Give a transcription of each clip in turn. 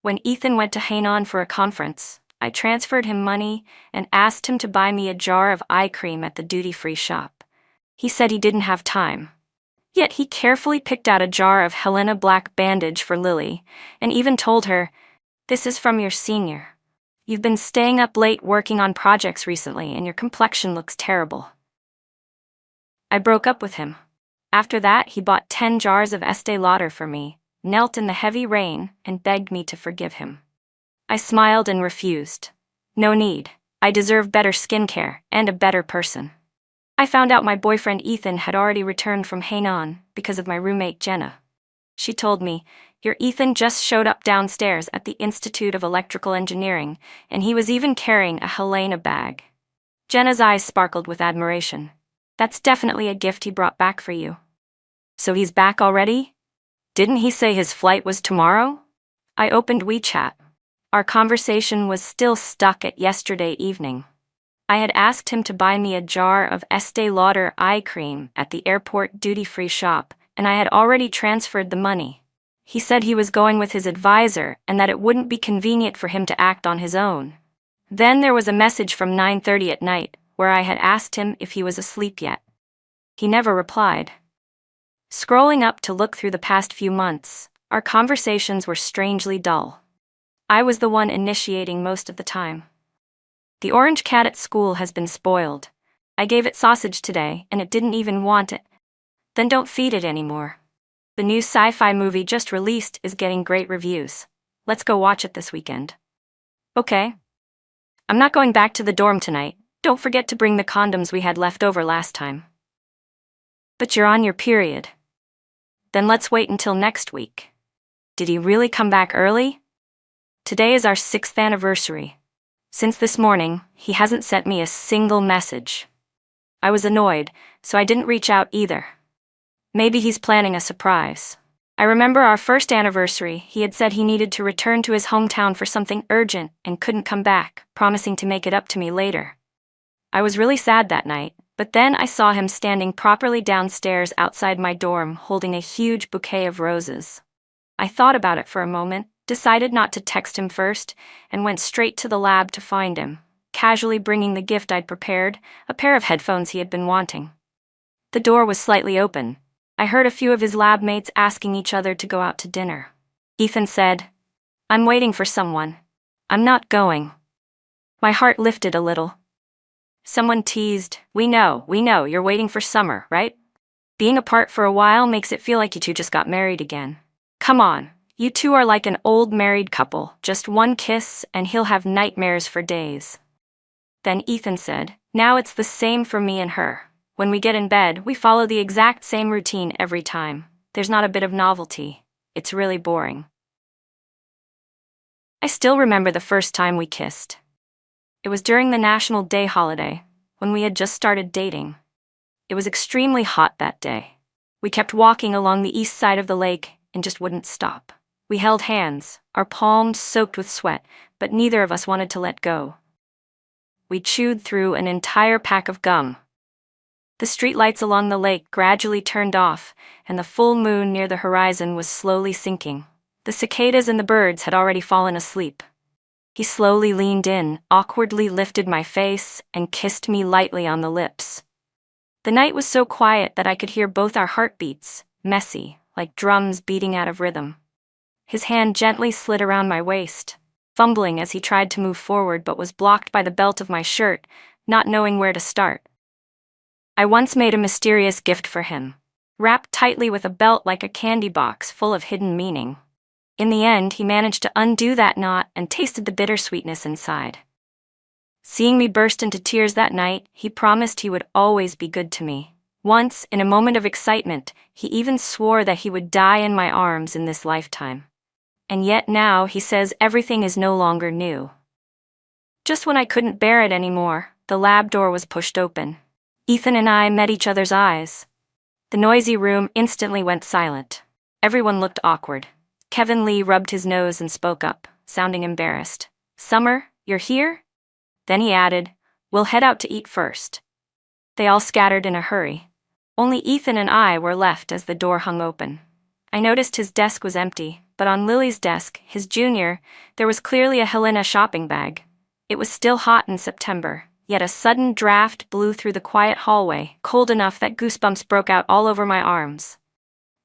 When Ethan went to Hainan for a conference, I transferred him money and asked him to buy me a jar of eye cream at the duty-free shop. He said he didn't have time. Yet he carefully picked out a jar of Helena Black Bandage for Lily, and even told her, "This is from your senior. You've been staying up late working on projects recently and your complexion looks terrible." I broke up with him. After that, he bought 10 jars of Estee Lauder for me, knelt in the heavy rain, and begged me to forgive him. I smiled and refused. No need. I deserve better skincare and a better person. I found out my boyfriend Ethan had already returned from Hainan because of my roommate Jenna. She told me, "Your Ethan just showed up downstairs at the Institute of Electrical Engineering, and he was even carrying a Helena bag." Jenna's eyes sparkled with admiration. "That's definitely a gift he brought back for you." "So he's back already? Didn't he say his flight was tomorrow?" I opened WeChat. Our conversation was still stuck at yesterday evening. I had asked him to buy me a jar of Estee Lauder eye cream at the airport duty-free shop, and I had already transferred the money. He said he was going with his advisor and that it wouldn't be convenient for him to act on his own. Then there was a message from 9:30 at night where I had asked him if he was asleep yet. He never replied. Scrolling up to look through the past few months, our conversations were strangely dull. I was the one initiating most of the time. "The orange cat at school has been spoiled. I gave it sausage today and it didn't even want it." "Then don't feed it anymore. The new sci-fi movie just released is getting great reviews. Let's go watch it this weekend." "Okay. I'm not going back to the dorm tonight. Don't forget to bring the condoms we had left over last time." "But you're on your period." "Then let's wait until next week." Did he really come back early? Today is our 6th anniversary. Since this morning, he hasn't sent me a single message. I was annoyed, so I didn't reach out either. Maybe he's planning a surprise. I remember our first anniversary, he had said he needed to return to his hometown for something urgent and couldn't come back, promising to make it up to me later. I was really sad that night, but then I saw him standing properly downstairs outside my dorm holding a huge bouquet of roses. I thought about it for a moment, decided not to text him first, and went straight to the lab to find him, casually bringing the gift I'd prepared, a pair of headphones he had been wanting. The door was slightly open. I heard a few of his lab mates asking each other to go out to dinner. Ethan said, "I'm waiting for someone. I'm not going." My heart lifted a little. Someone teased, we know, you're waiting for summer, right? Being apart for a while makes it feel like you two just got married again. Come on, you two are like an old married couple, just one kiss and he'll have nightmares for days." Then Ethan said, "Now it's the same for me and her. When we get in bed, we follow the exact same routine every time. There's not a bit of novelty. It's really boring." I still remember the first time we kissed. It was during the National Day holiday, when we had just started dating. It was extremely hot that day. We kept walking along the east side of the lake and just wouldn't stop. We held hands, our palms soaked with sweat, but neither of us wanted to let go. We chewed through an entire pack of gum. The streetlights along the lake gradually turned off, and the full moon near the horizon was slowly sinking. The cicadas and the birds had already fallen asleep. He slowly leaned in, awkwardly lifted my face, and kissed me lightly on the lips. The night was so quiet that I could hear both our heartbeats, messy, like drums beating out of rhythm. His hand gently slid around my waist, fumbling as he tried to move forward but was blocked by the belt of my shirt, not knowing where to start. I once made a mysterious gift for him, wrapped tightly with a belt like a candy box full of hidden meaning. In the end, he managed to undo that knot and tasted the bittersweetness inside. Seeing me burst into tears that night, he promised he would always be good to me. Once, in a moment of excitement, he even swore that he would die in my arms in this lifetime. And yet now he says everything is no longer new. Just when I couldn't bear it anymore, the lab door was pushed open. Ethan and I met each other's eyes. The noisy room instantly went silent. Everyone looked awkward. Kevin Lee rubbed his nose and spoke up, sounding embarrassed. "Summer, you're here?" Then he added, "We'll head out to eat first." They all scattered in a hurry. Only Ethan and I were left as the door hung open. I noticed his desk was empty, but on Lily's desk, his junior, there was clearly a Helena shopping bag. It was still hot in September, yet a sudden draft blew through the quiet hallway, cold enough that goosebumps broke out all over my arms.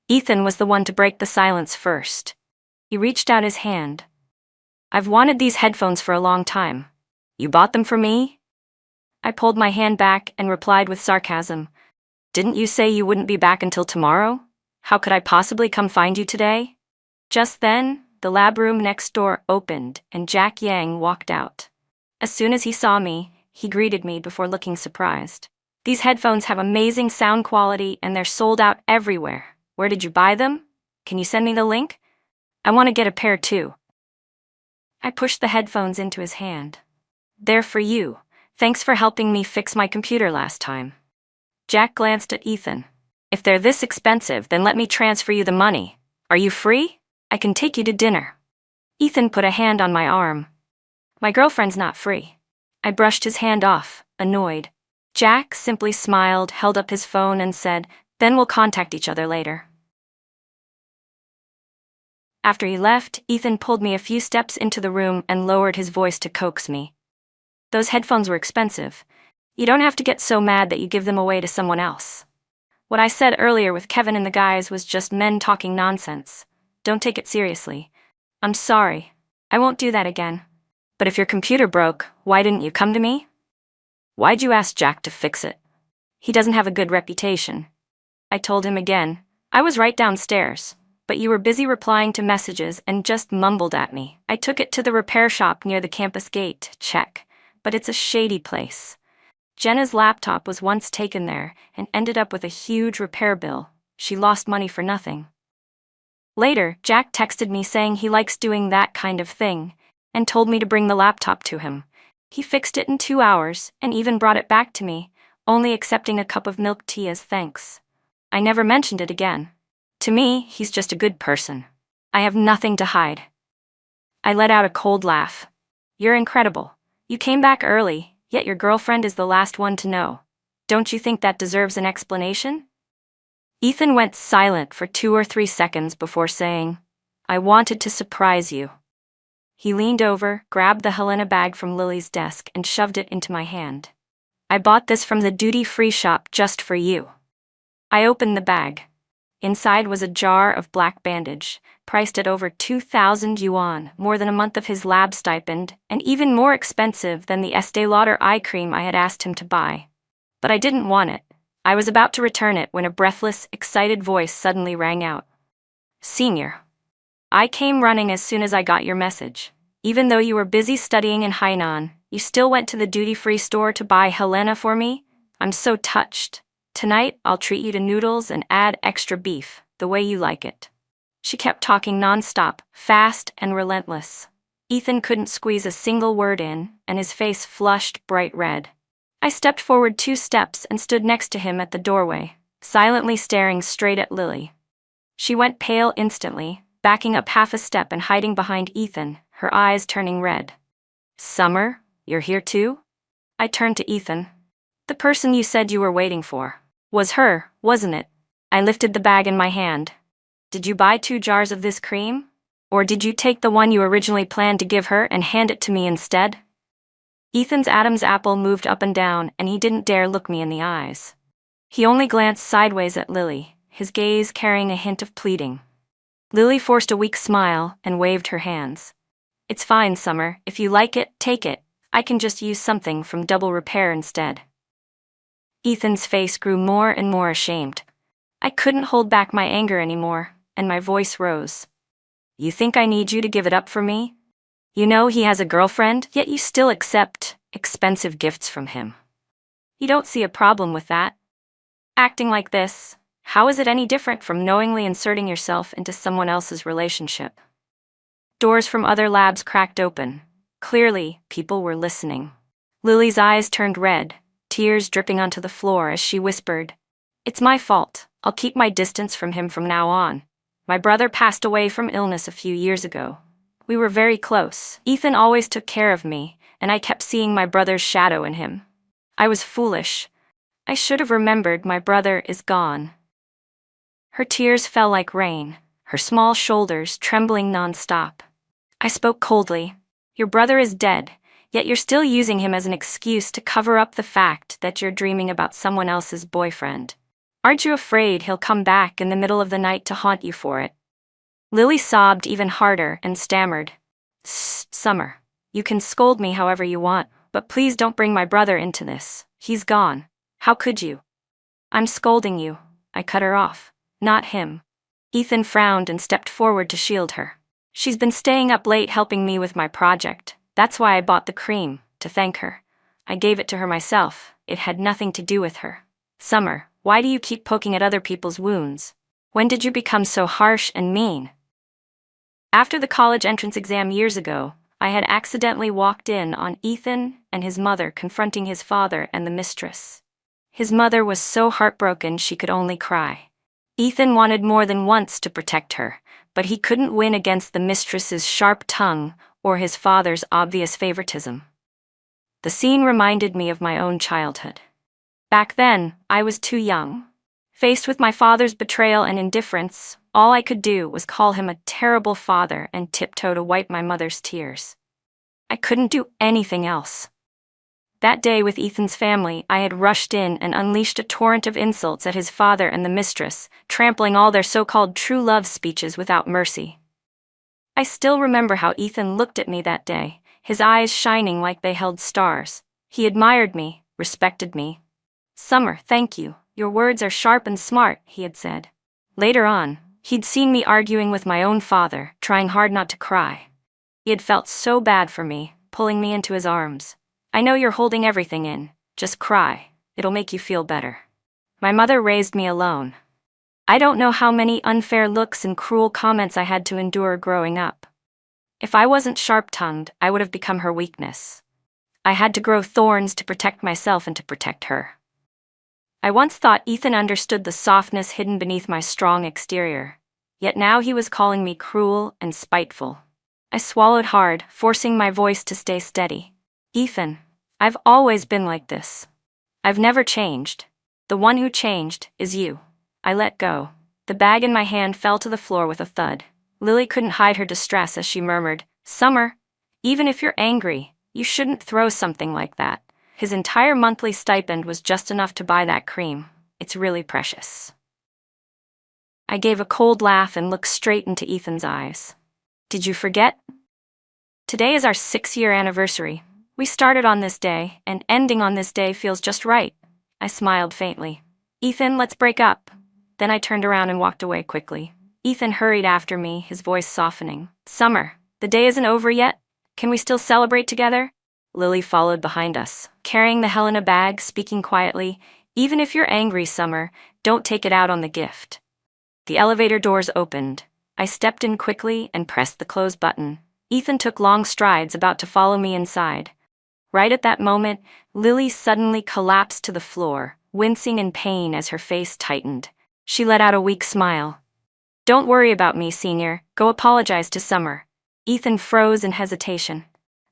Ethan was the one to break the silence first. He reached out his hand. "I've wanted these headphones for a long time. You bought them for me?" I pulled my hand back and replied with sarcasm. "Didn't you say you wouldn't be back until tomorrow? How could I possibly come find you today?" Just then, the lab room next door opened and Jack Yang walked out. As soon as he saw me, he greeted me before looking surprised. "These headphones have amazing sound quality and they're sold out everywhere. Where did you buy them? Can you send me the link? I want to get a pair too." I pushed the headphones into his hand. "They're for you. Thanks for helping me fix my computer last time." Jack glanced at Ethan. "If they're this expensive, then let me transfer you the money. Are you free? I can take you to dinner." Ethan put a hand on my arm. "My girlfriend's not free." I brushed his hand off, annoyed. Jack simply smiled, held up his phone and said, "Then we'll contact each other later." After he left, Ethan pulled me a few steps into the room and lowered his voice to coax me. "Those headphones were expensive. You don't have to get so mad that you give them away to someone else. What I said earlier with Kevin and the guys was just men talking nonsense. Don't take it seriously. I'm sorry. I won't do that again. But if your computer broke, why didn't you come to me? Why'd you ask Jack to fix it? He doesn't have a good reputation." I told him again. "I was right downstairs, but you were busy replying to messages and just mumbled at me. I took it to the repair shop near the campus gate to check, but it's a shady place. Jenna's laptop was once taken there and ended up with a huge repair bill. She lost money for nothing." Later, Jack texted me saying he likes doing that kind of thing, and told me to bring the laptop to him. He fixed it in 2 hours, and even brought it back to me, only accepting a cup of milk tea as thanks. I never mentioned it again. To me, he's just a good person. I have nothing to hide. I let out a cold laugh. "You're incredible. You came back early, yet your girlfriend is the last one to know. Don't you think that deserves an explanation?" Ethan went silent for 2 or 3 seconds before saying, "I wanted to surprise you." He leaned over, grabbed the Helena bag from Lily's desk and shoved it into my hand. "I bought this from the duty-free shop just for you." I opened the bag. Inside was a jar of black bandage, priced at over 2,000 yuan, more than a month of his lab stipend, and even more expensive than the Estee Lauder eye cream I had asked him to buy. But I didn't want it. I was about to return it when a breathless, excited voice suddenly rang out. "Senior, I came running as soon as I got your message. Even though you were busy studying in Hainan, you still went to the duty-free store to buy Helena for me? I'm so touched. Tonight, I'll treat you to noodles and add extra beef, the way you like it." She kept talking non-stop, fast and relentless. Ethan couldn't squeeze a single word in, and his face flushed bright red. I stepped forward 2 steps and stood next to him at the doorway, silently staring straight at Lily. She went pale instantly, backing up half a step and hiding behind Ethan, her eyes turning red. "Summer, you're here too?" I turned to Ethan. "The person you said you were waiting for. Was her, wasn't it?" I lifted the bag in my hand. "Did you buy 2 jars of this cream? Or did you take the one you originally planned to give her and hand it to me instead?" Ethan's Adam's apple moved up and down, and he didn't dare look me in the eyes. He only glanced sideways at Lily, his gaze carrying a hint of pleading. Lily forced a weak smile and waved her hands. "It's fine, Summer. If you like it, take it. I can just use something from Double Repair instead." Ethan's face grew more and more ashamed. I couldn't hold back my anger anymore, and my voice rose. "You think I need you to give it up for me? You know he has a girlfriend, yet you still accept expensive gifts from him. You don't see a problem with that. Acting like this, how is it any different from knowingly inserting yourself into someone else's relationship?" Doors from other labs cracked open. Clearly, people were listening. Lily's eyes turned red, tears dripping onto the floor as she whispered, "It's my fault. I'll keep my distance from him from now on. My brother passed away from illness a few years ago. We were very close. Ethan always took care of me, and I kept seeing my brother's shadow in him. I was foolish. I should have remembered my brother is gone." Her tears fell like rain. her small shoulders trembling nonstop. I spoke coldly. Your brother is dead, yet you're still using him as an excuse to cover up the fact that you're dreaming about someone else's boyfriend. Aren't you afraid he'll come back in the middle of the night to haunt you for it? Lily sobbed even harder and stammered. Summer, you can scold me however you want, but please don't bring my brother into this. He's gone. How could you? I'm scolding you, I cut her off. Not him. Ethan frowned and stepped forward to shield her. She's been staying up late helping me with my project. That's why I bought the cream, to thank her. I gave it to her myself. It had nothing to do with her. Summer, why do you keep poking at other people's wounds? When did you become so harsh and mean? After the college entrance exam years ago, I had accidentally walked in on Ethan and his mother confronting his father and the mistress. His mother was so heartbroken she could only cry. Ethan wanted more than once to protect her, but he couldn't win against the mistress's sharp tongue or his father's obvious favoritism. The scene reminded me of my own childhood. Back then, I was too young. Faced with my father's betrayal and indifference, all I could do was call him a terrible father and tiptoe to wipe my mother's tears. I couldn't do anything else. That day with Ethan's family, I had rushed in and unleashed a torrent of insults at his father and the mistress, trampling all their so-called true love speeches without mercy. I still remember how Ethan looked at me that day, his eyes shining like they held stars. He admired me, respected me. Summer, thank you. Your words are sharp and smart, he had said. Later on, he'd seen me arguing with my own father, trying hard not to cry. He had felt so bad for me, pulling me into his arms. I know you're holding everything in. Just cry. It'll make you feel better. My mother raised me alone. I don't know how many unfair looks and cruel comments I had to endure growing up. If I wasn't sharp-tongued, I would have become her weakness. I had to grow thorns to protect myself and to protect her. I once thought Ethan understood the softness hidden beneath my strong exterior, yet now he was calling me cruel and spiteful. I swallowed hard, forcing my voice to stay steady. Ethan, I've always been like this. I've never changed. The one who changed is you. I let go. The bag in my hand fell to the floor with a thud. Lily couldn't hide her distress as she murmured, Summer, even if you're angry, you shouldn't throw something like that. His entire monthly stipend was just enough to buy that cream. It's really precious. I gave a cold laugh and looked straight into Ethan's eyes. Did you forget? Today is our 6-year anniversary. We started on this day, and ending on this day feels just right. I smiled faintly. Ethan, let's break up. Then I turned around and walked away quickly. Ethan hurried after me, his voice softening. Summer, the day isn't over yet. Can we still celebrate together? Lily followed behind us, carrying the Helena bag, speaking quietly, Even if you're angry, Summer, don't take it out on the gift. The elevator doors opened. I stepped in quickly and pressed the close button. Ethan took long strides, about to follow me inside. Right at that moment, Lily suddenly collapsed to the floor, wincing in pain as her face tightened. She let out a weak smile. Don't worry about me, Senior. Go apologize to Summer. Ethan froze in hesitation.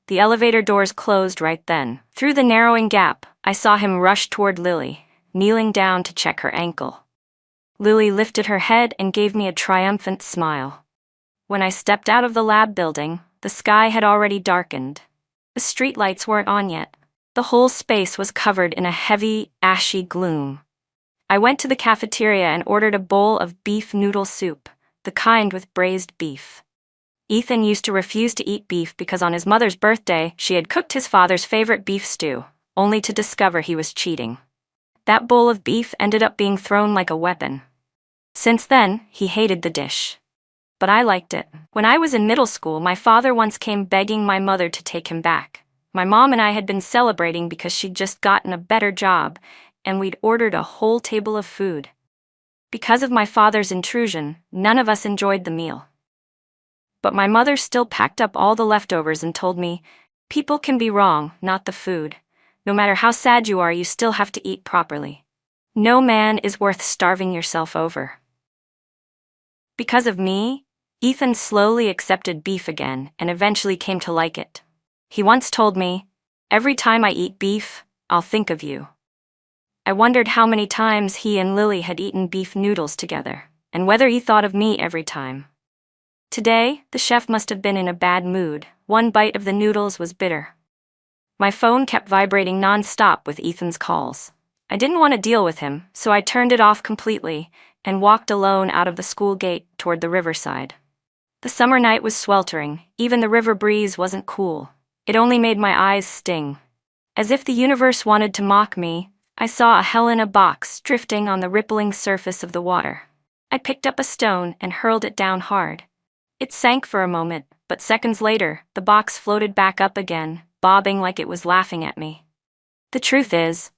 The elevator doors closed right then. Through the narrowing gap, I saw him rush toward Lily, kneeling down to check her ankle. Lily lifted her head and gave me a triumphant smile. When I stepped out of the lab building, the sky had already darkened. The streetlights weren't on yet. The whole space was covered in a heavy, ashy gloom. I went to the cafeteria and ordered a bowl of beef noodle soup, the kind with braised beef. Ethan used to refuse to eat beef because on his mother's birthday, she had cooked his father's favorite beef stew, only to discover he was cheating. That bowl of beef ended up being thrown like a weapon. Since then, he hated the dish. But I liked it. When I was in middle school, my father once came begging my mother to take him back. My mom and I had been celebrating because she'd just gotten a better job, and we'd ordered a whole table of food. Because of my father's intrusion, none of us enjoyed the meal. But my mother still packed up all the leftovers and told me, people can be wrong, not the food. No matter how sad you are, you still have to eat properly. No man is worth starving yourself over. Because of me, Ethan slowly accepted beef again and eventually came to like it. He once told me, every time I eat beef, I'll think of you. I wondered how many times he and Lily had eaten beef noodles together. and whether he thought of me every time. Today, the chef must have been in a bad mood. One bite of the noodles was bitter. My phone kept vibrating non-stop with Ethan's calls. I didn't want to deal with him, so I turned it off completely and walked alone out of the school gate toward the riverside. The summer night was sweltering. Even the river breeze wasn't cool. It only made my eyes sting. As if the universe wanted to mock me, I saw a Helena box drifting on the rippling surface of the water. I picked up a stone and hurled it down hard. It sank for a moment, but seconds later, the box floated back up again, bobbing like it was laughing at me. The truth is,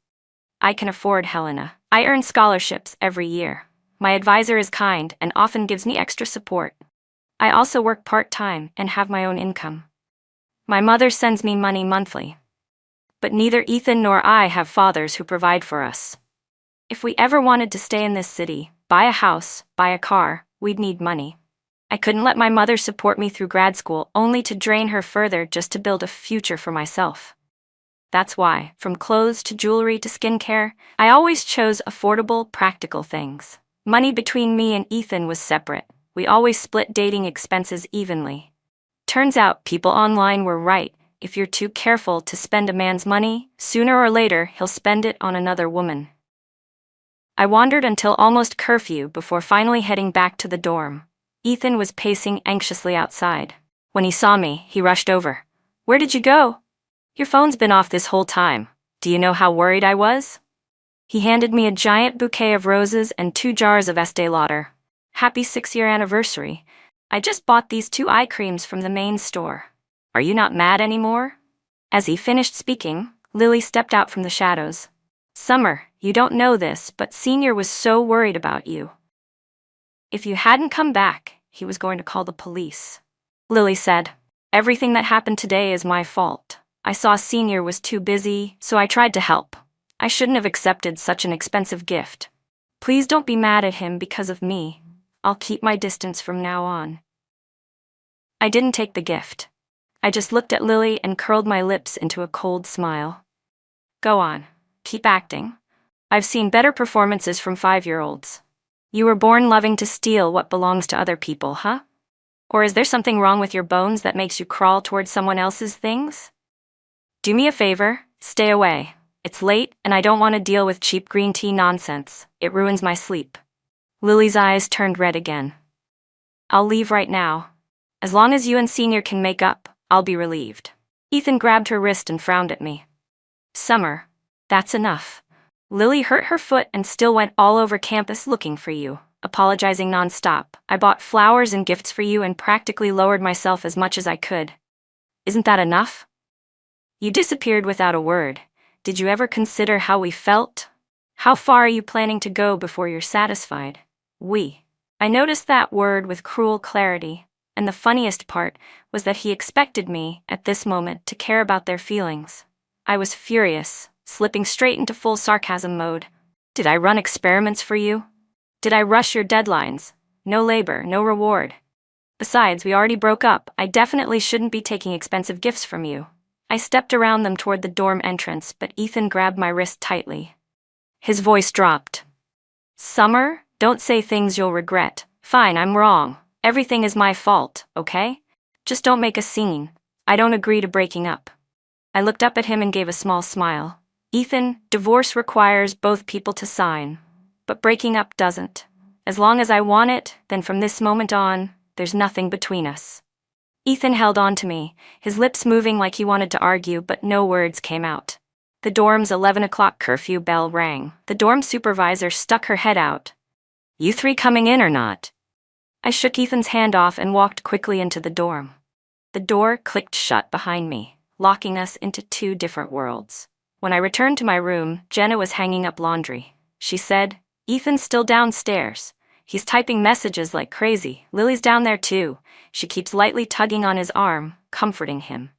I can afford Helena. I earn scholarships every year. My advisor is kind and often gives me extra support. I also work part-time and have my own income. My mother sends me money monthly. But neither Ethan nor I have fathers who provide for us. If we ever wanted to stay in this city, buy a house, buy a car, we'd need money. I couldn't let my mother support me through grad school only to drain her further just to build a future for myself. That's why, from clothes to jewelry to skincare, I always chose affordable, practical things. Money between me and Ethan was separate. We always split dating expenses evenly. Turns out people online were right. If you're too careful to spend a man's money, sooner or later he'll spend it on another woman. I wandered until almost curfew before finally heading back to the dorm. Ethan was pacing anxiously outside. When he saw me, he rushed over. "Where did you go? Your phone's been off this whole time. Do you know how worried I was?" He handed me a giant bouquet of roses and 2 jars of Estee Lauder. "Happy 6-year anniversary. I just bought these 2 eye creams from the main store. Are you not mad anymore?" As he finished speaking, Lily stepped out from the shadows. "Summer, you don't know this, but Senior was so worried about you. If you hadn't come back, he was going to call the police." Lily said, "Everything that happened today is my fault. I saw Senior was too busy, so I tried to help. I shouldn't have accepted such an expensive gift. Please don't be mad at him because of me. I'll keep my distance from now on." I didn't take the gift. I just looked at Lily and curled my lips into a cold smile. "Go on. Keep acting. I've seen better performances from 5-year-olds. You were born loving to steal what belongs to other people, huh? Or is there something wrong with your bones that makes you crawl towards someone else's things? Do me a favor, stay away. It's late and I don't want to deal with cheap green tea nonsense. It ruins my sleep." Lily's eyes turned red again. "I'll leave right now. As long as you and Senior can make up, I'll be relieved." Ethan grabbed her wrist and frowned at me. "Summer, that's enough. Lily hurt her foot and still went all over campus looking for you, apologizing nonstop. I bought flowers and gifts for you and practically lowered myself as much as I could. Isn't that enough? You disappeared without a word. Did you ever consider how we felt? How far are you planning to go before you're satisfied? We." I noticed that word with cruel clarity, and the funniest part was that he expected me, at this moment, to care about their feelings. I was furious, slipping straight into full sarcasm mode. "Did I run experiments for you? Did I rush your deadlines? No labor, no reward. Besides, we already broke up. I definitely shouldn't be taking expensive gifts from you." I stepped around them toward the dorm entrance, but Ethan grabbed my wrist tightly. His voice dropped. "Summer, don't say things you'll regret. Fine, I'm wrong. Everything is my fault, okay? Just don't make a scene. I don't agree to breaking up." I looked up at him and gave a small smile. "Ethan, divorce requires both people to sign, but breaking up doesn't. As long as I want it, then from this moment on, there's nothing between us." Ethan held on to me, his lips moving like he wanted to argue, but no words came out. The dorm's 11 o'clock curfew bell rang. The dorm supervisor stuck her head out. "You 3 coming in or not?" I shook Ethan's hand off and walked quickly into the dorm. The door clicked shut behind me, locking us into 2 different worlds. When I returned to my room, Jenna was hanging up laundry. She said, "Ethan's still downstairs. He's typing messages like crazy. Lily's down there too." She keeps lightly tugging on his arm, comforting him.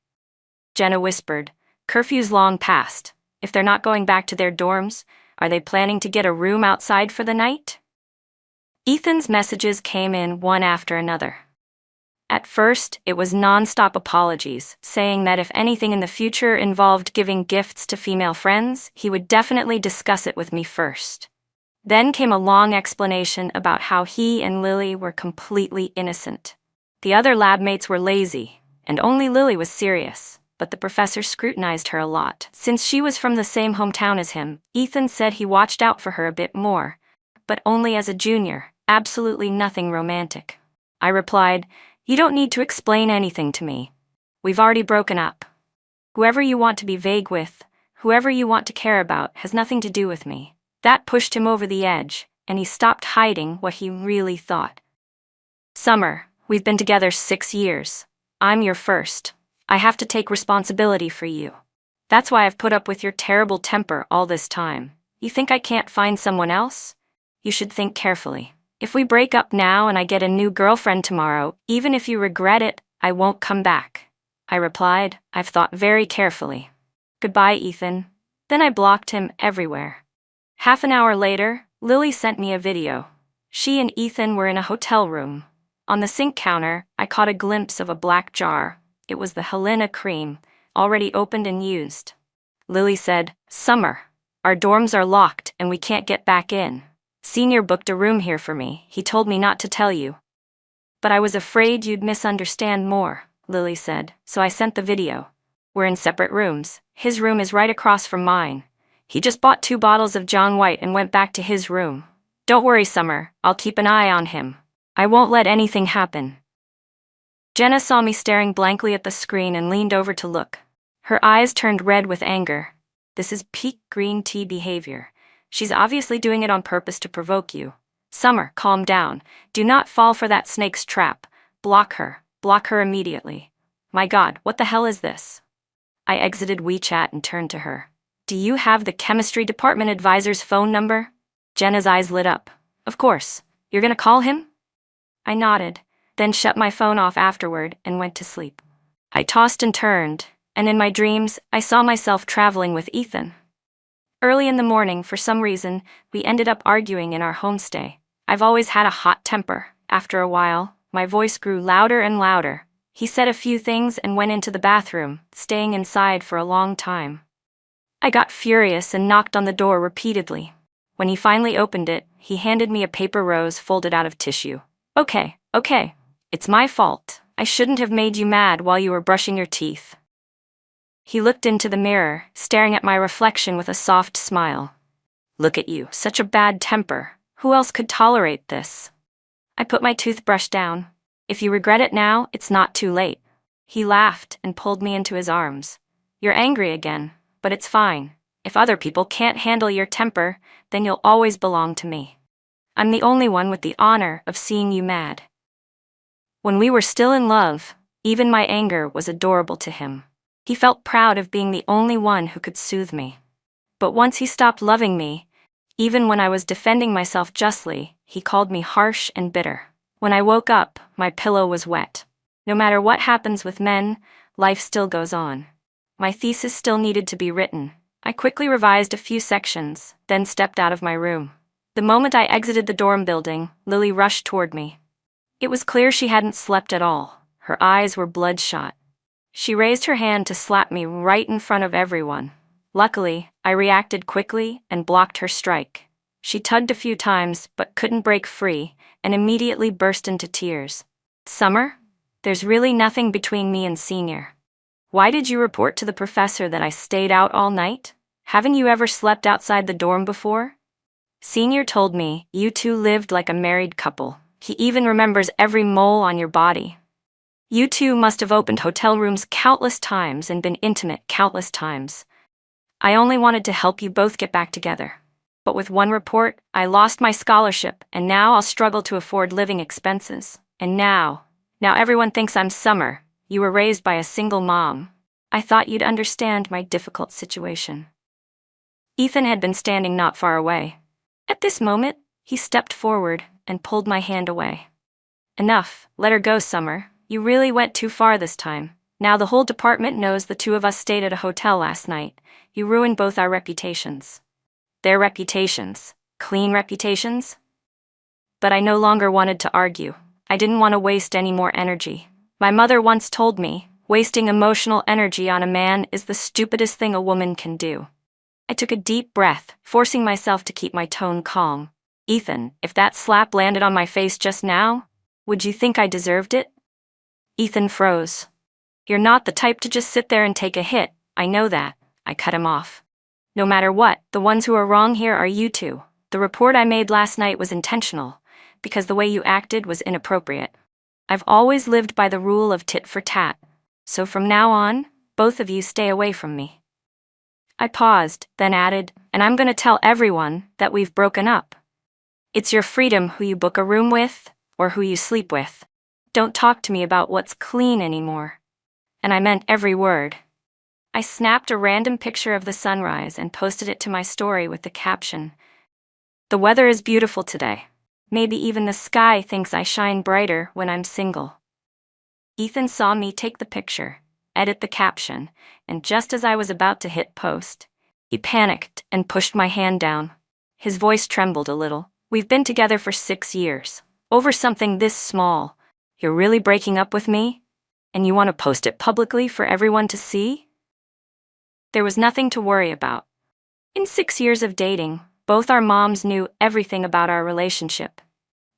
Jenna whispered, "Curfew's long past. If they're not going back to their dorms, are they planning to get a room outside for the night?" Ethan's messages came in one after another. At first, it was non-stop apologies, saying that if anything in the future involved giving gifts to female friends, he would definitely discuss it with me first. Then came a long explanation about how he and Lily were completely innocent. The other lab mates were lazy, and only Lily was serious, but the professor scrutinized her a lot. Since she was from the same hometown as him, Ethan said he watched out for her a bit more, but only as a junior, absolutely nothing romantic. I replied, "You don't need to explain anything to me. We've already broken up. Whoever you want to be vague with, whoever you want to care about, has nothing to do with me." That pushed him over the edge, and he stopped hiding what he really thought. "Summer, we've been together 6 years. I'm your first. I have to take responsibility for you. That's why I've put up with your terrible temper all this time. You think I can't find someone else? You should think carefully. If we break up now and I get a new girlfriend tomorrow, even if you regret it, I won't come back." I replied, "I've thought very carefully. Goodbye, Ethan." Then I blocked him everywhere. Half an hour later, Lily sent me a video. She and Ethan were in a hotel room. On the sink counter, I caught a glimpse of a black jar. It was the Helena cream, already opened and used. Lily said, "Summer, our dorms are locked and we can't get back in. Senior booked a room here for me. He told me not to tell you. But I was afraid you'd misunderstand more," Lily said, so I sent the video. "We're in separate rooms. His room is right across from mine. He just bought 2 bottles of John White and went back to his room. Don't worry, Summer, I'll keep an eye on him. I won't let anything happen." Jenna saw me staring blankly at the screen and leaned over to look. Her eyes turned red with anger. "This is peak green tea behavior. She's obviously doing it on purpose to provoke you. Summer, calm down. Do not fall for that snake's trap. Block her. Block her immediately." My God, what the hell is this? I exited WeChat and turned to her. "Do you have the chemistry department advisor's phone number?" Jenna's eyes lit up. "Of course. You're gonna call him?" I nodded, then shut my phone off afterward and went to sleep. I tossed and turned, and in my dreams, I saw myself traveling with Ethan. Early in the morning, for some reason, we ended up arguing in our homestay. I've always had a hot temper. After a while, my voice grew louder and louder. He said a few things and went into the bathroom, staying inside for a long time. I got furious and knocked on the door repeatedly. When he finally opened it, he handed me a paper rose folded out of tissue. Okay, it's my fault. I shouldn't have made you mad while you were brushing your teeth." He looked into the mirror, staring at my reflection with a soft smile. "Look at you, such a bad temper. Who else could tolerate this?" I put my toothbrush down. "If you regret it now, it's not too late." He laughed and pulled me into his arms. "You're angry again, but it's fine. If other people can't handle your temper, then you'll always belong to me. I'm the only one with the honor of seeing you mad." When we were still in love, even my anger was adorable to him. He felt proud of being the only one who could soothe me. But once he stopped loving me, even when I was defending myself justly, he called me harsh and bitter. When I woke up, my pillow was wet. No matter what happens with men, life still goes on. My thesis still needed to be written. I quickly revised a few sections, then stepped out of my room. The moment I exited the dorm building, Lily rushed toward me. It was clear she hadn't slept at all. Her eyes were bloodshot. She raised her hand to slap me right in front of everyone. Luckily, I reacted quickly and blocked her strike. She tugged a few times but couldn't break free and immediately burst into tears. "Summer, there's really nothing between me and Senior. Why did you report to the professor that I stayed out all night? Haven't you ever slept outside the dorm before? Senior told me you two lived like a married couple. He even remembers every mole on your body. You two must have opened hotel rooms countless times and been intimate countless times. I only wanted to help you both get back together. But with one report, I lost my scholarship and now I'll struggle to afford living expenses. And now everyone thinks I'm Summer. You were raised by a single mom. I thought you'd understand my difficult situation." Ethan had been standing not far away. At this moment, he stepped forward and pulled my hand away. "Enough, let her go, Summer. You really went too far this time. Now the whole department knows the two of us stayed at a hotel last night. You ruined both our reputations." "Their reputations? Clean reputations?" But I no longer wanted to argue. I didn't want to waste any more energy. My mother once told me, wasting emotional energy on a man is the stupidest thing a woman can do. I took a deep breath, forcing myself to keep my tone calm. Ethan, if that slap landed on my face just now, would you think I deserved it? Ethan froze. You're not the type to just sit there and take a hit, I know that, I cut him off. No matter what, the ones who are wrong here are you two. The report I made last night was intentional, because the way you acted was inappropriate. I've always lived by the rule of tit for tat, so from now on, both of you stay away from me. I paused, then added, and I'm gonna tell everyone that we've broken up. It's your freedom who you book a room with, or who you sleep with. Don't talk to me about what's clean anymore. And I meant every word. I snapped a random picture of the sunrise and posted it to my story with the caption, "The weather is beautiful today. Maybe even the sky thinks I shine brighter when I'm single." Ethan saw me take the picture, edit the caption, and just as I was about to hit post, he panicked and pushed my hand down. His voice trembled a little. We've been together for 6 years. Over something this small. You're really breaking up with me? And you want to post it publicly for everyone to see? There was nothing to worry about. In 6 years of dating, both our moms knew everything about our relationship.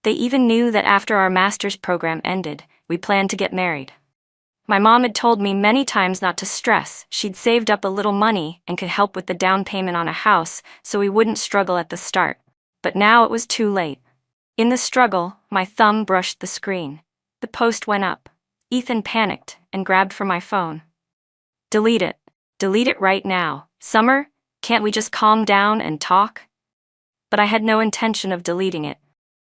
They even knew that after our master's program ended, we planned to get married. My mom had told me many times not to stress. She'd saved up a little money and could help with the down payment on a house so we wouldn't struggle at the start. But now it was too late. In the struggle, my thumb brushed the screen. The post went up. Ethan panicked and grabbed for my phone. Delete it. Delete it right now. Summer, can't we just calm down and talk? But I had no intention of deleting it.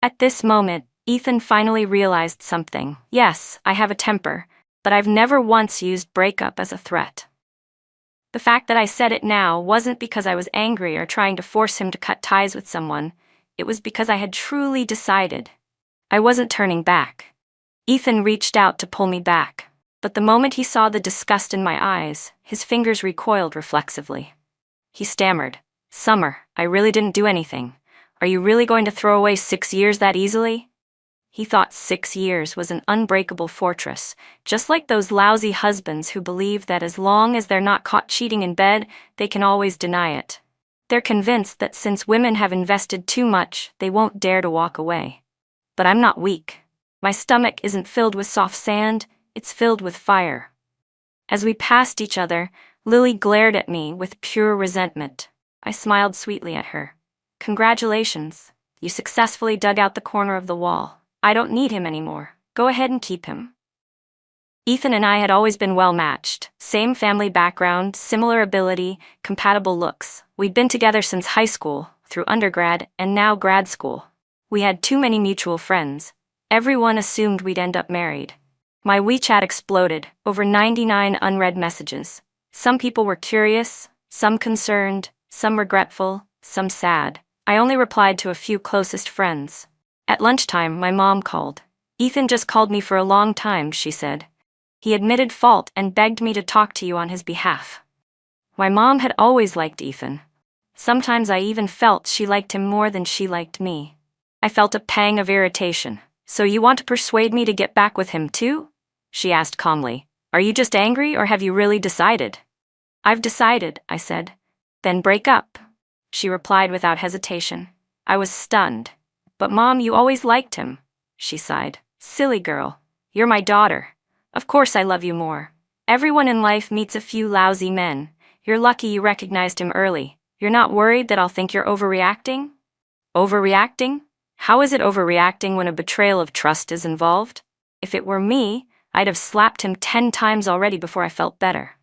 At this moment, Ethan finally realized something. Yes, I have a temper, but I've never once used breakup as a threat. The fact that I said it now wasn't because I was angry or trying to force him to cut ties with someone. It was because I had truly decided. I wasn't turning back. Ethan reached out to pull me back, but the moment he saw the disgust in my eyes, his fingers recoiled reflexively. He stammered, "Summer, I really didn't do anything. Are you really going to throw away 6 years that easily?" He thought 6 years was an unbreakable fortress, just like those lousy husbands who believe that as long as they're not caught cheating in bed, they can always deny it. They're convinced that since women have invested too much, they won't dare to walk away. But I'm not weak. My stomach isn't filled with soft sand, it's filled with fire. As we passed each other, Lily glared at me with pure resentment. I smiled sweetly at her. "Congratulations, you successfully dug out the corner of the wall. I don't need him anymore. Go ahead and keep him." Ethan and I had always been well matched. Same family background, similar ability, compatible looks. We'd been together since high school, through undergrad, and now grad school. We had too many mutual friends. Everyone assumed we'd end up married. My WeChat exploded, over 99 unread messages. Some people were curious, some concerned, some regretful, some sad. I only replied to a few closest friends. At lunchtime, my mom called. "Ethan just called me for a long time," she said. "He admitted fault and begged me to talk to you on his behalf." My mom had always liked Ethan. Sometimes I even felt she liked him more than she liked me. I felt a pang of irritation. "So you want to persuade me to get back with him too?" she asked calmly. "Are you just angry or have you really decided?" "I've decided," I said. "Then break up," she replied without hesitation. I was stunned. "But Mom, you always liked him," she sighed. "Silly girl. You're my daughter. Of course I love you more. Everyone in life meets a few lousy men. You're lucky you recognized him early. You're not worried that I'll think you're overreacting?" "Overreacting? How is it overreacting when a betrayal of trust is involved? If it were me, I'd have slapped him 10 times already before I felt better."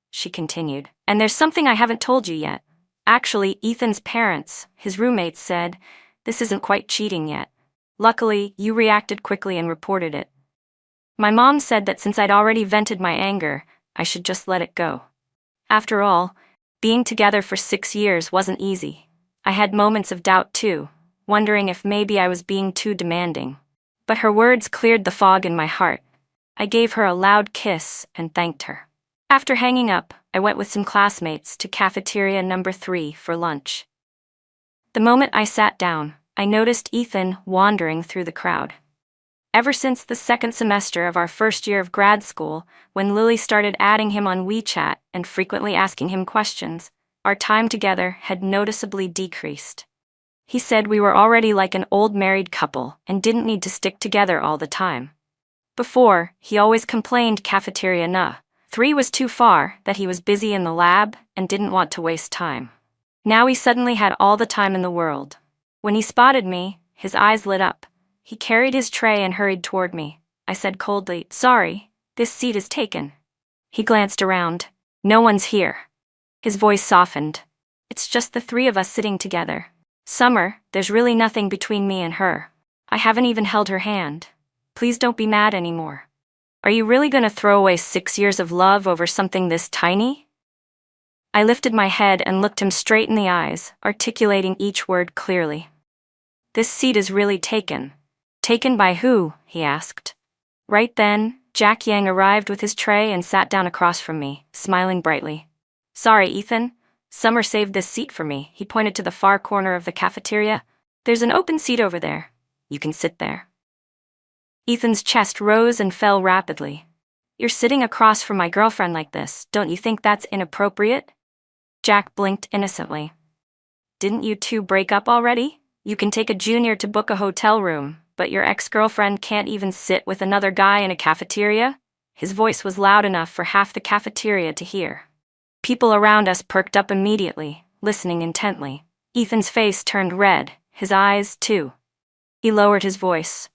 She continued, "And there's something I haven't told you yet. Actually, Ethan's parents, his roommates, said, this isn't quite cheating yet. Luckily, you reacted quickly and reported it. My mom said that since I'd already vented my anger, I should just let it go. After all, being together for 6 years wasn't easy. I had moments of doubt too, wondering if maybe I was being too demanding. But her words cleared the fog in my heart. I gave her a loud kiss and thanked her. After hanging up, I went with some classmates to cafeteria number 3 for lunch. The moment I sat down, I noticed Ethan wandering through the crowd. Ever since the second semester of our first year of grad school, when Lily started adding him on WeChat and frequently asking him questions, our time together had noticeably decreased. He said we were already like an old married couple and didn't need to stick together all the time. Before, he always complained cafeteria nah. 3 was too far, that he was busy in the lab and didn't want to waste time. Now he suddenly had all the time in the world. When he spotted me, his eyes lit up. He carried his tray and hurried toward me. I said coldly, "Sorry, this seat is taken." He glanced around. "No one's here." His voice softened. "It's just the 3 of us sitting together. Summer, there's really nothing between me and her. I haven't even held her hand. Please don't be mad anymore. Are you really gonna throw away 6 years of love over something this tiny?" I lifted my head and looked him straight in the eyes, articulating each word clearly. "This seat is really taken." "Taken by who?" he asked. Right then, Jack Yang arrived with his tray and sat down across from me, smiling brightly. "Sorry, Ethan. Summer saved this seat for me." He pointed to the far corner of the cafeteria. "There's an open seat over there. You can sit there." Ethan's chest rose and fell rapidly. "You're sitting across from my girlfriend like this. Don't you think that's inappropriate?" Jack blinked innocently. "Didn't you two break up already? You can take a junior to book a hotel room, but your ex-girlfriend can't even sit with another guy in a cafeteria?" His voice was loud enough for half the cafeteria to hear. People around us perked up immediately, listening intently. Ethan's face turned red, his eyes, too. He lowered his voice.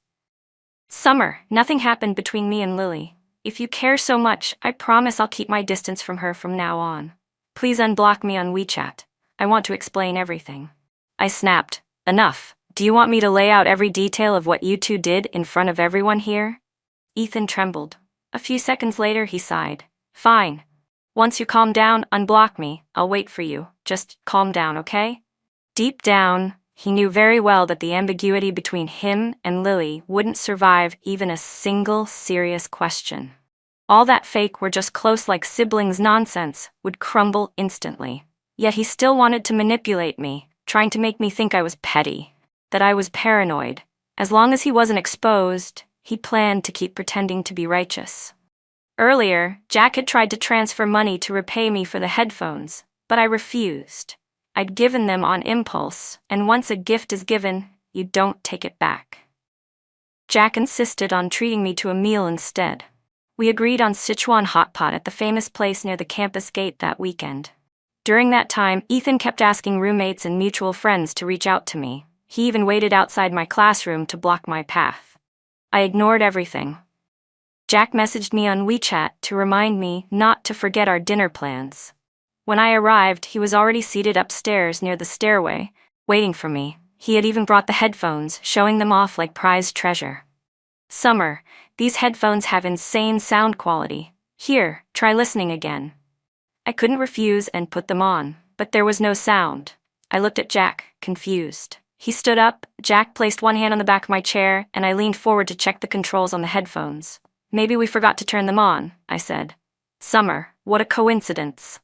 "Summer, nothing happened between me and Lily. If you care so much, I promise I'll keep my distance from her from now on. Please unblock me on WeChat. I want to explain everything." I snapped. "Enough. Do you want me to lay out every detail of what you two did in front of everyone here?" Ethan trembled. A few seconds later he sighed. "Fine. Once you calm down, unblock me. I'll wait for you. Just calm down, okay?" Deep down, he knew very well that the ambiguity between him and Lily wouldn't survive even a single serious question. All that fake "we're just close like siblings" nonsense would crumble instantly. Yet he still wanted to manipulate me, trying to make me think I was petty, that I was paranoid. As long as he wasn't exposed, he planned to keep pretending to be righteous. Earlier, Jack had tried to transfer money to repay me for the headphones, but I refused. I'd given them on impulse, and once a gift is given, you don't take it back. Jack insisted on treating me to a meal instead. We agreed on Sichuan hot pot at the famous place near the campus gate that weekend. During that time, Ethan kept asking roommates and mutual friends to reach out to me. He even waited outside my classroom to block my path. I ignored everything. Jack messaged me on WeChat to remind me not to forget our dinner plans. When I arrived, he was already seated upstairs near the stairway, waiting for me. He had even brought the headphones, showing them off like prized treasure. "Summer, these headphones have insane sound quality. Here, try listening again." I couldn't refuse and put them on, but there was no sound. I looked at Jack, confused. He stood up, Jack placed one hand on the back of my chair, and I leaned forward to check the controls on the headphones. "Maybe we forgot to turn them on," I said. "Summer, what a coincidence."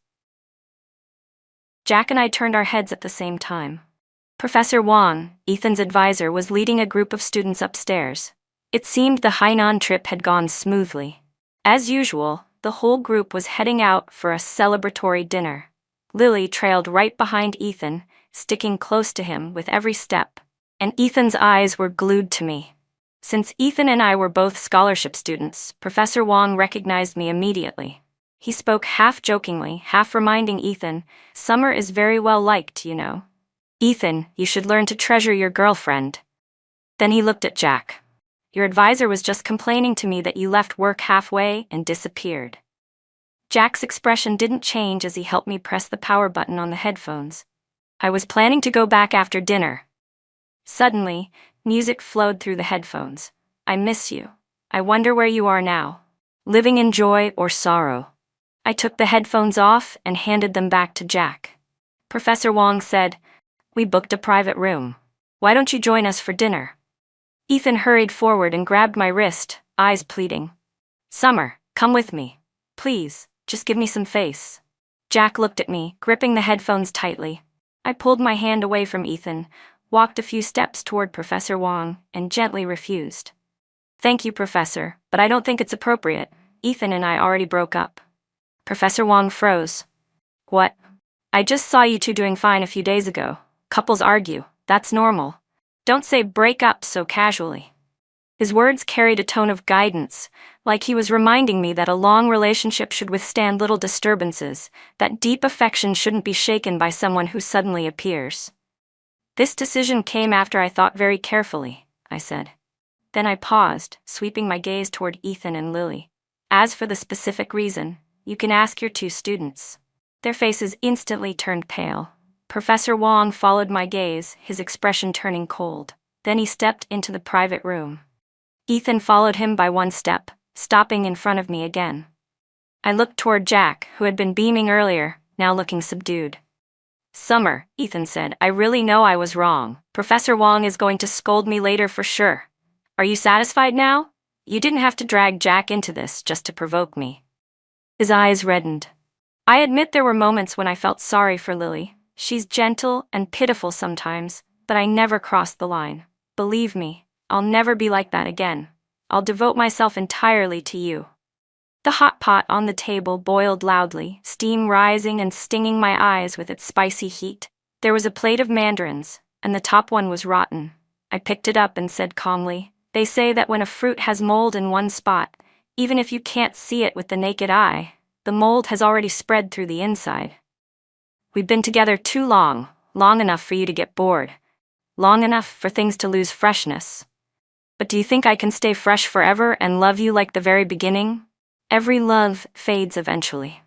Jack and I turned our heads at the same time. Professor Wang, Ethan's advisor, was leading a group of students upstairs. It seemed the Hainan trip had gone smoothly. As usual, the whole group was heading out for a celebratory dinner. Lily trailed right behind Ethan, sticking close to him with every step, and Ethan's eyes were glued to me. Since Ethan and I were both scholarship students, Professor Wang recognized me immediately. He spoke half jokingly, half reminding Ethan, "Summer is very well liked, you know. Ethan, you should learn to treasure your girlfriend." Then he looked at Jack. "Your advisor was just complaining to me that you left work halfway and disappeared." Jack's expression didn't change as he helped me press the power button on the headphones. "I was planning to go back after dinner." Suddenly, music flowed through the headphones. "I miss you. I wonder where you are now. Living in joy or sorrow." I took the headphones off and handed them back to Jack. Professor Wang said, "We booked a private room. Why don't you join us for dinner?" Ethan hurried forward and grabbed my wrist, eyes pleading. "Summer, come with me. Please, just give me some face." Jack looked at me, gripping the headphones tightly. I pulled my hand away from Ethan, walked a few steps toward Professor Wang, and gently refused. "Thank you, Professor, but I don't think it's appropriate. Ethan and I already broke up." Professor Wang froze. "What?" I just saw you two doing fine a few days ago. Couples argue. That's normal. Don't say break up so casually. His words carried a tone of guidance, like he was reminding me that a long relationship should withstand little disturbances, that deep affection shouldn't be shaken by someone who suddenly appears. This decision came after I thought very carefully, I said. Then I paused, sweeping my gaze toward Ethan and Lily. As for the specific reason, you can ask your two students. Their faces instantly turned pale. Professor Wong followed my gaze, his expression turning cold. Then he stepped into the private room. Ethan followed him by one step, stopping in front of me again. I looked toward Jack, who had been beaming earlier, now looking subdued. Summer, Ethan said, I really know I was wrong. Professor Wong is going to scold me later for sure. Are you satisfied now? You didn't have to drag Jack into this just to provoke me. His eyes reddened. I admit there were moments when I felt sorry for Lily. She's gentle and pitiful sometimes, but I never crossed the line. Believe me, I'll never be like that again. I'll devote myself entirely to you. The hot pot on the table boiled loudly, steam rising and stinging my eyes with its spicy heat. There was a plate of mandarins, and the top one was rotten. I picked it up and said calmly, they say that when a fruit has mold in one spot, even if you can't see it with the naked eye, the mold has already spread through the inside. We've been together too long enough for you to get bored, long enough for things to lose freshness. But do you think I can stay fresh forever and love you like the very beginning? Every love fades eventually.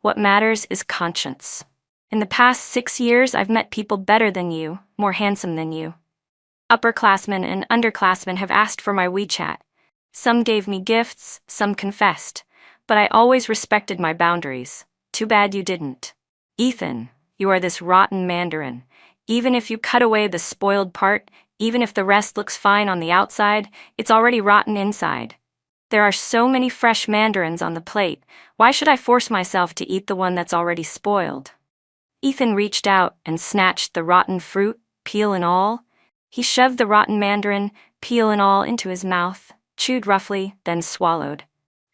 What matters is conscience. In the past 6 years, I've met people better than you, more handsome than you. Upperclassmen and underclassmen have asked for my WeChat. Some gave me gifts, some confessed, but I always respected my boundaries. Too bad you didn't. Ethan, you are this rotten mandarin. Even if you cut away the spoiled part, even if the rest looks fine on the outside, it's already rotten inside. There are so many fresh mandarins on the plate, why should I force myself to eat the one that's already spoiled? Ethan reached out and snatched the rotten fruit, peel and all. He shoved the rotten mandarin, peel and all, into his mouth, chewed roughly, then swallowed.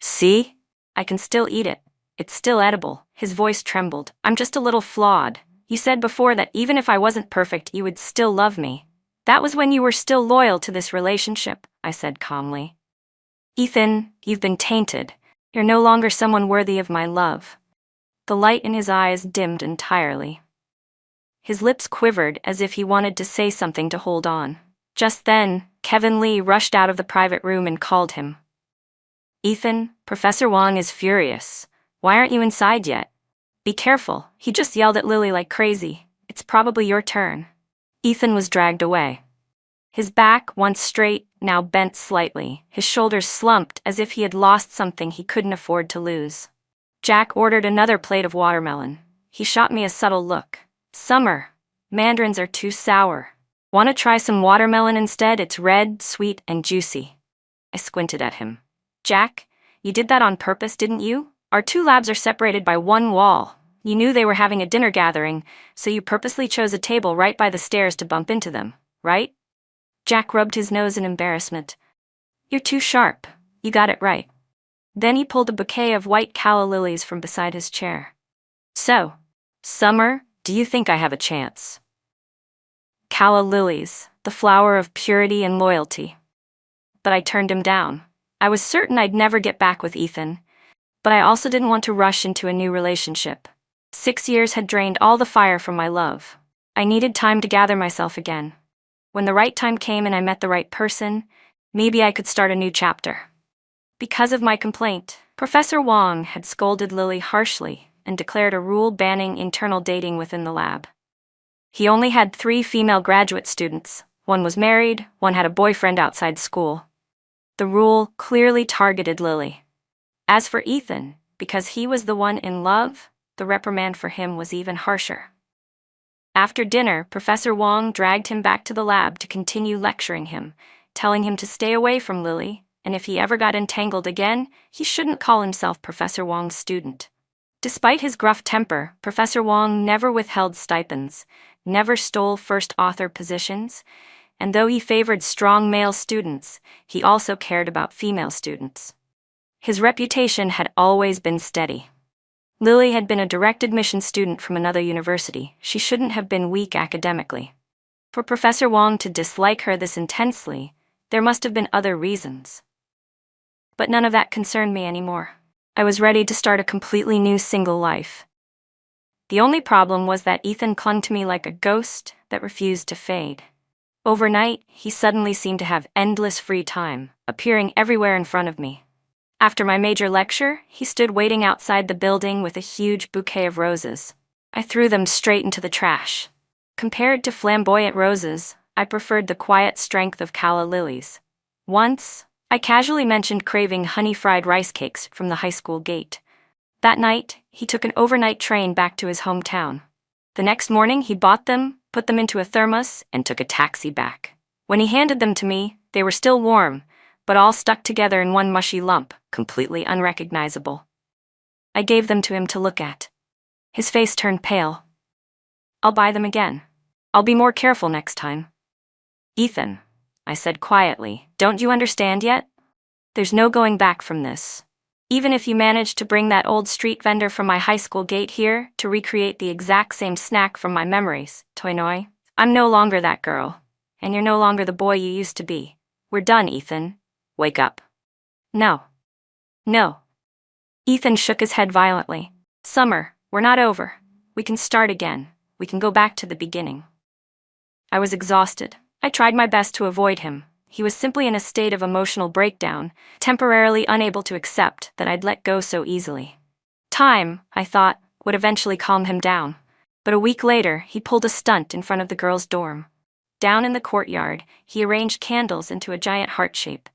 See? I can still eat it. It's still edible. His voice trembled. I'm just a little flawed. You said before that even if I wasn't perfect, you would still love me. That was when you were still loyal to this relationship, I said calmly. Ethan, you've been tainted. You're no longer someone worthy of my love. The light in his eyes dimmed entirely. His lips quivered as if he wanted to say something to hold on. Just then, Kevin Lee rushed out of the private room and called him. Ethan, Professor Wong is furious. Why aren't you inside yet? Be careful, he just yelled at Lily like crazy. It's probably your turn. Ethan was dragged away. His back, once straight, now bent slightly. His shoulders slumped as if he had lost something he couldn't afford to lose. Jack ordered another plate of watermelon. He shot me a subtle look. Summer, mandarins are too sour. Want to try some watermelon instead? It's red, sweet, and juicy. I squinted at him. Jack, you did that on purpose, didn't you? Our two labs are separated by one wall. You knew they were having a dinner gathering, so you purposely chose a table right by the stairs to bump into them, right? Jack rubbed his nose in embarrassment. You're too sharp. You got it right. Then he pulled a bouquet of white calla lilies from beside his chair. So, Summer, do you think I have a chance? Calla lilies, the flower of purity and loyalty. But I turned him down. I was certain I'd never get back with Ethan, but I also didn't want to rush into a new relationship. 6 years had drained all the fire from my love. I needed time to gather myself again. When the right time came and I met the right person, maybe I could start a new chapter. Because of my complaint, Professor Wong had scolded Lily harshly and declared a rule banning internal dating within the lab. He only had 3 female graduate students. One was married, one had a boyfriend outside school. The rule clearly targeted Lily. As for Ethan, because he was the one in love, the reprimand for him was even harsher. After dinner, Professor Wong dragged him back to the lab to continue lecturing him, telling him to stay away from Lily, and if he ever got entangled again, he shouldn't call himself Professor Wong's student. Despite his gruff temper, Professor Wong never withheld stipends, never stole first author positions, and though he favored strong male students, he also cared about female students. His reputation had always been steady. Lily had been a direct admission student from another university. She shouldn't have been weak academically. For Professor Wong to dislike her this intensely, there must have been other reasons. But none of that concerned me anymore. I was ready to start a completely new single life. The only problem was that Ethan clung to me like a ghost that refused to fade. Overnight, he suddenly seemed to have endless free time, appearing everywhere in front of me. After my major lecture, he stood waiting outside the building with a huge bouquet of roses. I threw them straight into the trash. Compared to flamboyant roses, I preferred the quiet strength of calla lilies. Once, I casually mentioned craving honey-fried rice cakes from the high school gate. That night, he took an overnight train back to his hometown. The next morning, he bought them, put them into a thermos, and took a taxi back. When he handed them to me, they were still warm, but all stuck together in one mushy lump, completely unrecognizable. I gave them to him to look at. His face turned pale. "I'll buy them again. I'll be more careful next time." "Ethan," I said quietly, "don't you understand yet? There's no going back from this. Even if you manage to bring that old street vendor from my high school gate here to recreate the exact same snack from my memories, Toinoi, I'm no longer that girl, and you're no longer the boy you used to be. We're done, Ethan. Wake up." "No. No." Ethan shook his head violently. "Summer, we're not over. We can start again. We can go back to the beginning." I was exhausted. I tried my best to avoid him. He was simply in a state of emotional breakdown, temporarily unable to accept that I'd let go so easily. Time, I thought, would eventually calm him down. But a week later, he pulled a stunt in front of the girls' dorm. Down in the courtyard, he arranged candles into a giant heart shape.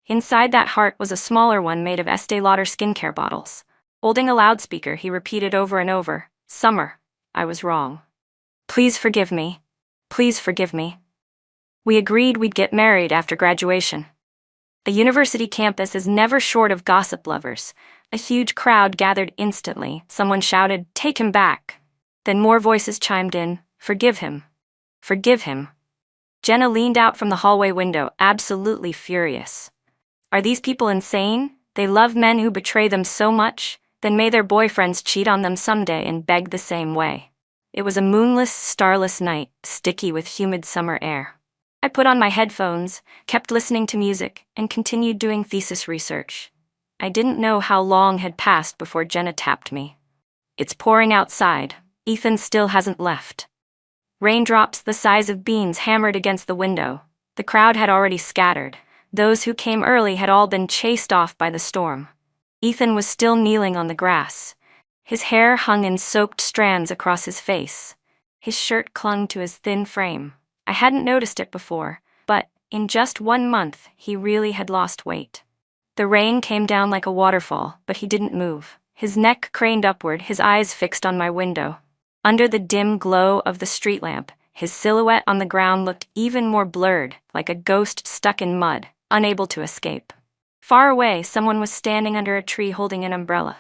Inside that heart was a smaller one made of Estee Lauder skincare bottles. Holding a loudspeaker, he repeated over and over, "Summer, I was wrong. Please forgive me. Please forgive me." We agreed we'd get married after graduation. The university campus is never short of gossip lovers. A huge crowd gathered instantly. Someone shouted, "Take him back." Then more voices chimed in, "Forgive him. Forgive him." Jenna leaned out from the hallway window, absolutely furious. Are these people insane? They love men who betray them so much, then may their boyfriends cheat on them someday and beg the same way. It was a moonless, starless night, sticky with humid summer air. I put on my headphones, kept listening to music, and continued doing thesis research. I didn't know how long had passed before Jenna tapped me. "It's pouring outside. Ethan still hasn't left." Raindrops the size of beans hammered against the window. The crowd had already scattered. Those who came early had all been chased off by the storm. Ethan was still kneeling on the grass. His hair hung in soaked strands across his face. His shirt clung to his thin frame. I hadn't noticed it before, but in just 1 month, he really had lost weight. The rain came down like a waterfall, but he didn't move. His neck craned upward, his eyes fixed on my window. Under the dim glow of the street lamp, his silhouette on the ground looked even more blurred, like a ghost stuck in mud, unable to escape. Far away, someone was standing under a tree holding an umbrella.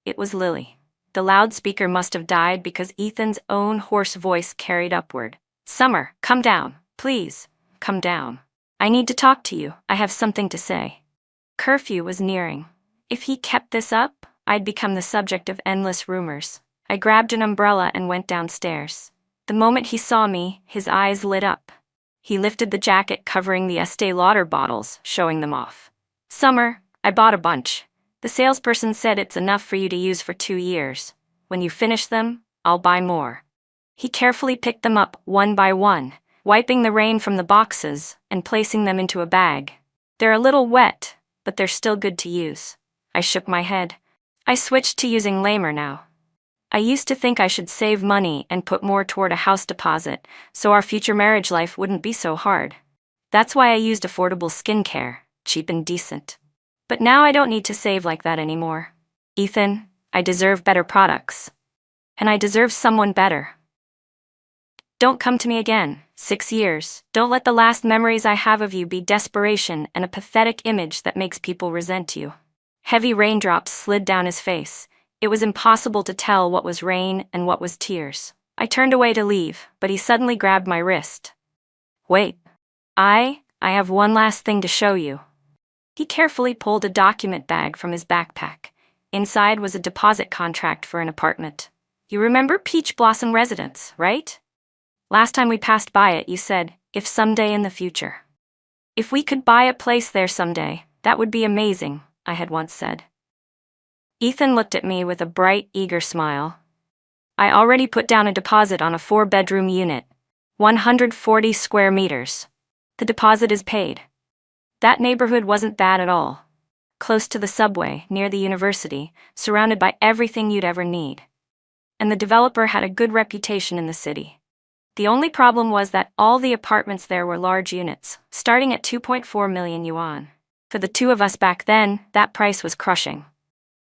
It was Lily. The loudspeaker must have died because Ethan's own hoarse voice carried upward. "Summer, come down, please, come down. I need to talk to you, I have something to say." Curfew was nearing. If he kept this up, I'd become the subject of endless rumors. I grabbed an umbrella and went downstairs. The moment he saw me, his eyes lit up. He lifted the jacket covering the Estee Lauder bottles, showing them off. "Summer, I bought a bunch. The salesperson said it's enough for you to use for 2 years. When you finish them, I'll buy more." He carefully picked them up one by one, wiping the rain from the boxes and placing them into a bag. "They're a little wet, but they're still good to use." I shook my head. I switched to using Lamer now. I used to think I should save money and put more toward a house deposit, so our future marriage life wouldn't be so hard. That's why I used affordable skincare, cheap and decent. But now I don't need to save like that anymore. Ethan, I deserve better products. And I deserve someone better. Don't come to me again. 6 years. Don't let the last memories I have of you be desperation and a pathetic image that makes people resent you. Heavy raindrops slid down his face. It was impossible to tell what was rain and what was tears. I turned away to leave, but he suddenly grabbed my wrist. "Wait. I have one last thing to show you." He carefully pulled a document bag from his backpack. Inside was a deposit contract for an apartment. You remember Peach Blossom Residence, right? Last time we passed by it, you said, if someday in the future. If we could buy a place there someday, that would be amazing, I had once said. Ethan looked at me with a bright, eager smile. I already put down a deposit on a 4-bedroom unit, 140 square meters. The deposit is paid. That neighborhood wasn't bad at all. Close to the subway, near the university, surrounded by everything you'd ever need. And the developer had a good reputation in the city. The only problem was that all the apartments there were large units, starting at 2.4 million yuan. For the two of us back then, that price was crushing.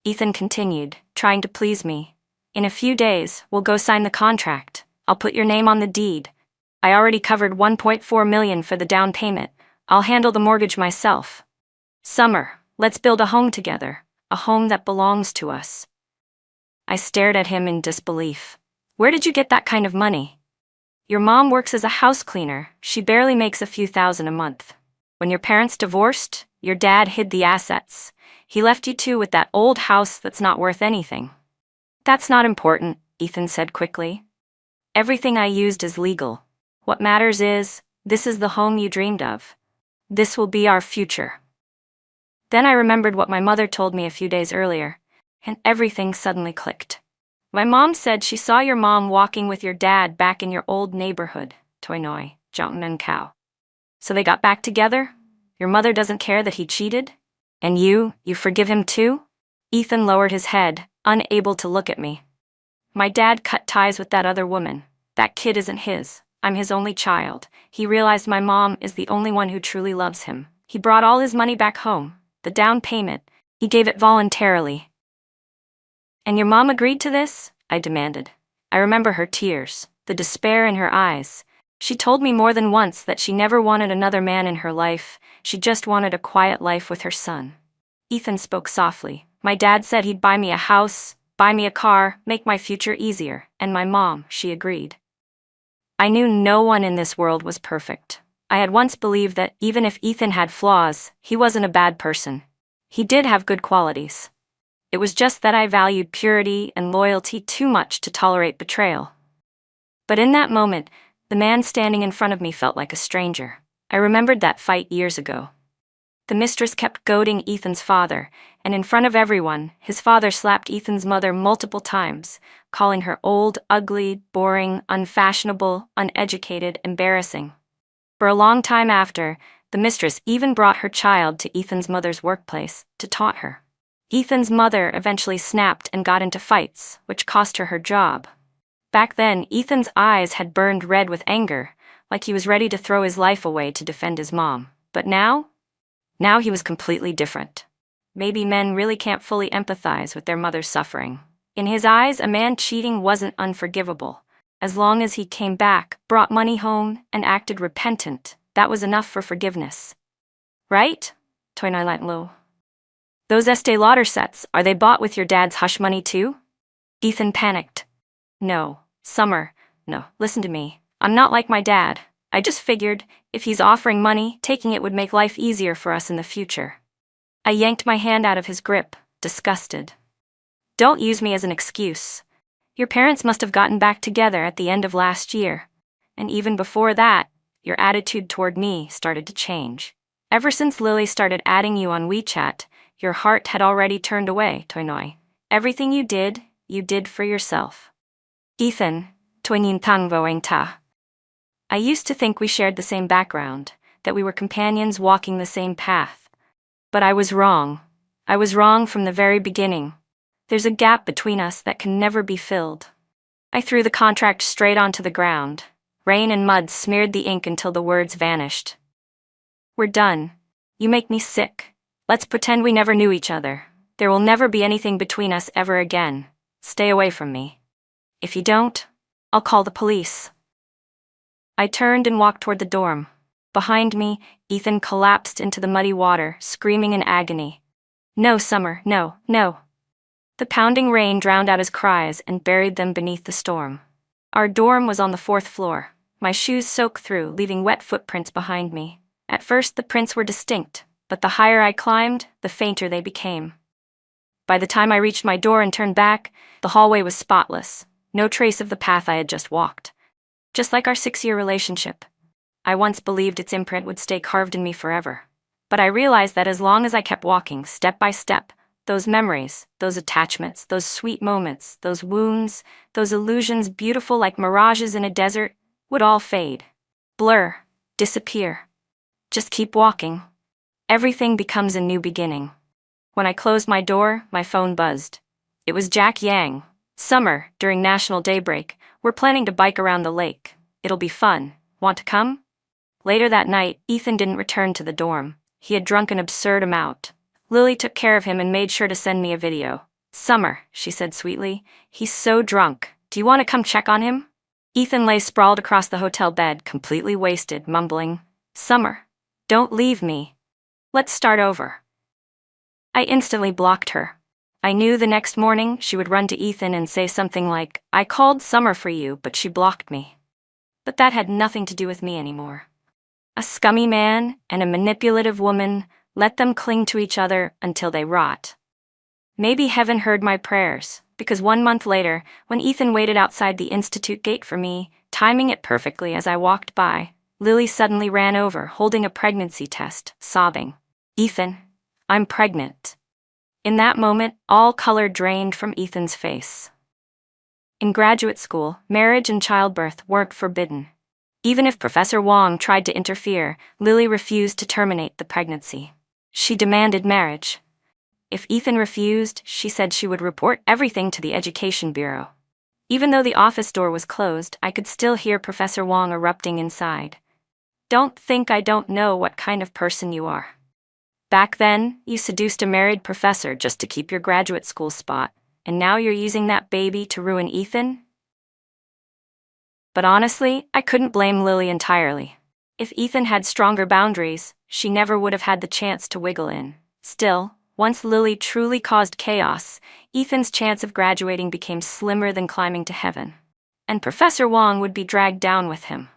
Ethan continued, trying to please me. In a few days, we'll go sign the contract. I'll put your name on the deed. I already covered 1.4 million for the down payment. I'll handle the mortgage myself. Summer, let's build a home together, a home that belongs to us. I stared at him in disbelief. Where did you get that kind of money? Your mom works as a house cleaner. She barely makes a few thousand a month. When your parents divorced, your dad hid the assets. He left you two with that old house that's not worth anything. That's not important, Ethan said quickly. Everything I used is legal. What matters is, this is the home you dreamed of. This will be our future. Then I remembered what my mother told me a few days earlier, and everything suddenly clicked. My mom said she saw your mom walking with your dad back in your old neighborhood, Toinoi, Jiangnan. So they got back together? Your mother doesn't care that he cheated? And you forgive him too? Ethan lowered his head, unable to look at me. My dad cut ties with that other woman. That kid isn't his. I'm his only child. He realized my mom is the only one who truly loves him. He brought all his money back home. The down payment, he gave it voluntarily. And your mom agreed to this? I demanded. I remember her tears, the despair in her eyes. She told me more than once that she never wanted another man in her life. She just wanted a quiet life with her son. Ethan spoke softly. My dad said he'd buy me a house, buy me a car, make my future easier, and my mom, she agreed. I knew no one in this world was perfect. I had once believed that even if Ethan had flaws, he wasn't a bad person. He did have good qualities. It was just that I valued purity and loyalty too much to tolerate betrayal. But in that moment, the man standing in front of me felt like a stranger. I remembered that fight years ago. The mistress kept goading Ethan's father, and in front of everyone, his father slapped Ethan's mother multiple times, calling her old, ugly, boring, unfashionable, uneducated, embarrassing. For a long time after, the mistress even brought her child to Ethan's mother's workplace to taunt her. Ethan's mother eventually snapped and got into fights, which cost her her job. Back then, Ethan's eyes had burned red with anger, like he was ready to throw his life away to defend his mom. But now he was completely different. Maybe men really can't fully empathize with their mother's suffering. In his eyes, a man cheating wasn't unforgivable. As long as he came back, brought money home, and acted repentant, that was enough for forgiveness. Right? Toinai. Those Estee Lauder sets, are they bought with your dad's hush money too? Ethan panicked. No, Summer, no, listen to me. I'm not like my dad. I just figured, if he's offering money, taking it would make life easier for us in the future. I yanked my hand out of his grip, disgusted. Don't use me as an excuse. Your parents must have gotten back together at the end of last year. And even before that, your attitude toward me started to change. Ever since Lily started adding you on WeChat, your heart had already turned away, Toinoi. Everything you did for yourself. Ethan, Toinin Tangvoeng Ta. I used to think we shared the same background, that we were companions walking the same path. But I was wrong. I was wrong from the very beginning. There's a gap between us that can never be filled. I threw the contract straight onto the ground. Rain and mud smeared the ink until the words vanished. We're done. You make me sick. Let's pretend we never knew each other. There will never be anything between us ever again. Stay away from me. If you don't, I'll call the police. I turned and walked toward the dorm. Behind me, Ethan collapsed into the muddy water, screaming in agony. No, Summer, no, no. The pounding rain drowned out his cries and buried them beneath the storm. Our dorm was on the 4th floor. My shoes soaked through, leaving wet footprints behind me. At first, the prints were distinct, but the higher I climbed, the fainter they became. By the time I reached my door and turned back, the hallway was spotless, no trace of the path I had just walked. Just like our 6-year relationship. I once believed its imprint would stay carved in me forever. But I realized that as long as I kept walking, step by step, those memories, those attachments, those sweet moments, those wounds, those illusions beautiful like mirages in a desert, would all fade, blur, disappear. Just keep walking. Everything becomes a new beginning. When I closed my door, my phone buzzed. It was Jack Yang. Summer, during National Daybreak, we're planning to bike around the lake. It'll be fun. Want to come? Later that night, Ethan didn't return to the dorm. He had drunk an absurd amount. Lily took care of him and made sure to send me a video. Summer, she said sweetly, he's so drunk. Do you want to come check on him? Ethan lay sprawled across the hotel bed, completely wasted, mumbling, Summer, don't leave me. Let's start over. I instantly blocked her. I knew the next morning she would run to Ethan and say something like, I called Summer for you, but she blocked me. But that had nothing to do with me anymore. A scummy man and a manipulative woman, let them cling to each other until they rot. Maybe heaven heard my prayers, because 1 month later, when Ethan waited outside the institute gate for me, timing it perfectly as I walked by, Lily suddenly ran over, holding a pregnancy test, sobbing, Ethan, I'm pregnant. In that moment, all color drained from Ethan's face. In graduate school, marriage and childbirth weren't forbidden. Even if Professor Wong tried to interfere, Lily refused to terminate the pregnancy. She demanded marriage. If Ethan refused, she said she would report everything to the Education Bureau. Even though the office door was closed, I could still hear Professor Wong erupting inside. Don't think I don't know what kind of person you are. Back then, you seduced a married professor just to keep your graduate school spot, and now you're using that baby to ruin Ethan? But honestly, I couldn't blame Lily entirely. If Ethan had stronger boundaries, she never would have had the chance to wiggle in. Still, once Lily truly caused chaos, Ethan's chance of graduating became slimmer than climbing to heaven. And Professor Wong would be dragged down with him.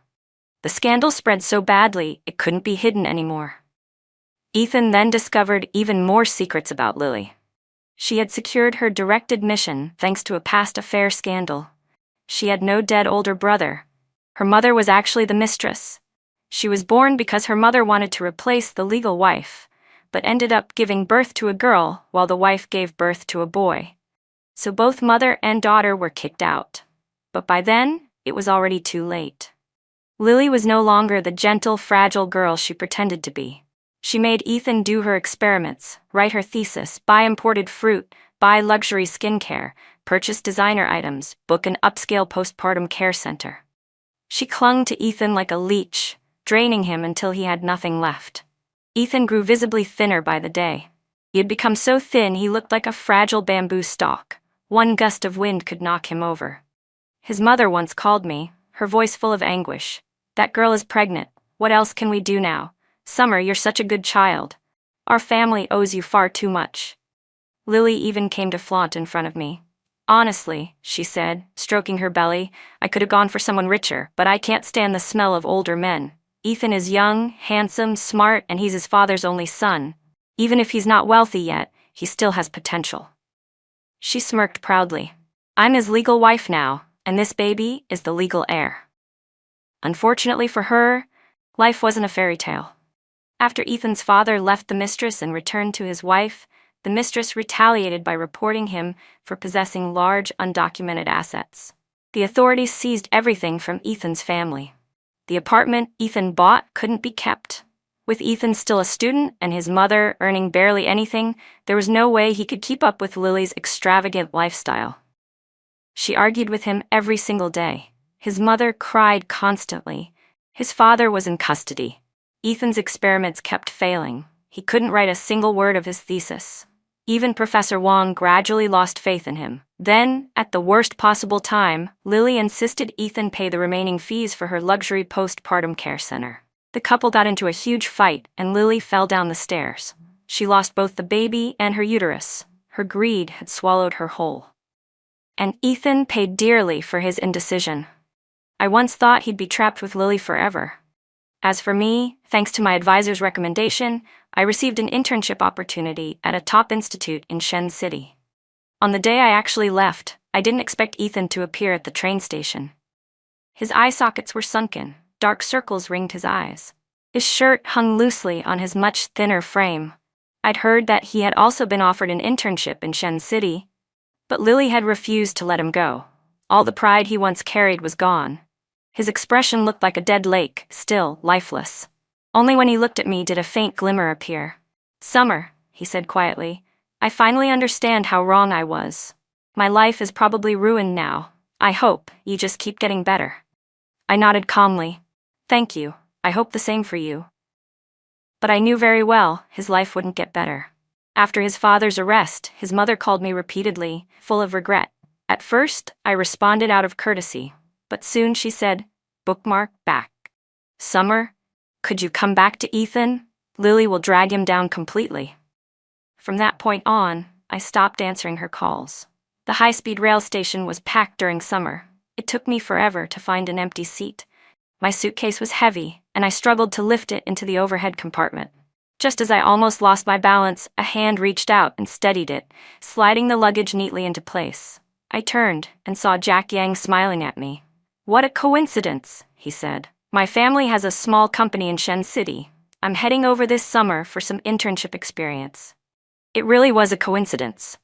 The scandal spread so badly, it couldn't be hidden anymore. Ethan then discovered even more secrets about Lily. She had secured her direct admission thanks to a past affair scandal. She had no dead older brother. Her mother was actually the mistress. She was born because her mother wanted to replace the legal wife, but ended up giving birth to a girl while the wife gave birth to a boy. So both mother and daughter were kicked out. But by then, it was already too late. Lily was no longer the gentle, fragile girl she pretended to be. She made Ethan do her experiments, write her thesis, buy imported fruit, buy luxury skincare, purchase designer items, book an upscale postpartum care center. She clung to Ethan like a leech, draining him until he had nothing left. Ethan grew visibly thinner by the day. He had become so thin he looked like a fragile bamboo stalk. One gust of wind could knock him over. His mother once called me, her voice full of anguish. That girl is pregnant. What else can we do now? Summer, you're such a good child. Our family owes you far too much. Lily even came to flaunt in front of me. Honestly, she said, stroking her belly, I could have gone for someone richer, but I can't stand the smell of older men. Ethan is young, handsome, smart, and he's his father's only son. Even if he's not wealthy yet, he still has potential. She smirked proudly. I'm his legal wife now, and this baby is the legal heir. Unfortunately for her, life wasn't a fairy tale. After Ethan's father left the mistress and returned to his wife, the mistress retaliated by reporting him for possessing large, undocumented assets. The authorities seized everything from Ethan's family. The apartment Ethan bought couldn't be kept. With Ethan still a student and his mother earning barely anything, there was no way he could keep up with Lily's extravagant lifestyle. She argued with him every single day. His mother cried constantly. His father was in custody. Ethan's experiments kept failing. He couldn't write a single word of his thesis. Even Professor Wong gradually lost faith in him. Then, at the worst possible time, Lily insisted Ethan pay the remaining fees for her luxury postpartum care center. The couple got into a huge fight, and Lily fell down the stairs. She lost both the baby and her uterus. Her greed had swallowed her whole. And Ethan paid dearly for his indecision. I once thought he'd be trapped with Lily forever. As for me, thanks to my advisor's recommendation, I received an internship opportunity at a top institute in Shen City. On the day I actually left, I didn't expect Ethan to appear at the train station. His eye sockets were sunken, dark circles ringed his eyes. His shirt hung loosely on his much thinner frame. I'd heard that he had also been offered an internship in Shen City, but Lily had refused to let him go. All the pride he once carried was gone. His expression looked like a dead lake, still, lifeless. Only when he looked at me did a faint glimmer appear. "Summer," he said quietly, "I finally understand how wrong I was. My life is probably ruined now. I hope you just keep getting better." I nodded calmly. "Thank you, I hope the same for you." But I knew very well his life wouldn't get better. After his father's arrest, his mother called me repeatedly, full of regret. At first, I responded out of courtesy, but soon she said, "Bookmark back. Summer, could you come back to Ethan? Lily will drag him down completely." From that point on, I stopped answering her calls. The high-speed rail station was packed during summer. It took me forever to find an empty seat. My suitcase was heavy, and I struggled to lift it into the overhead compartment. Just as I almost lost my balance, a hand reached out and steadied it, sliding the luggage neatly into place. I turned and saw Jack Yang smiling at me. "What a coincidence," he said. "My family has a small company in Shen City. I'm heading over this summer for some internship experience." It really was a coincidence.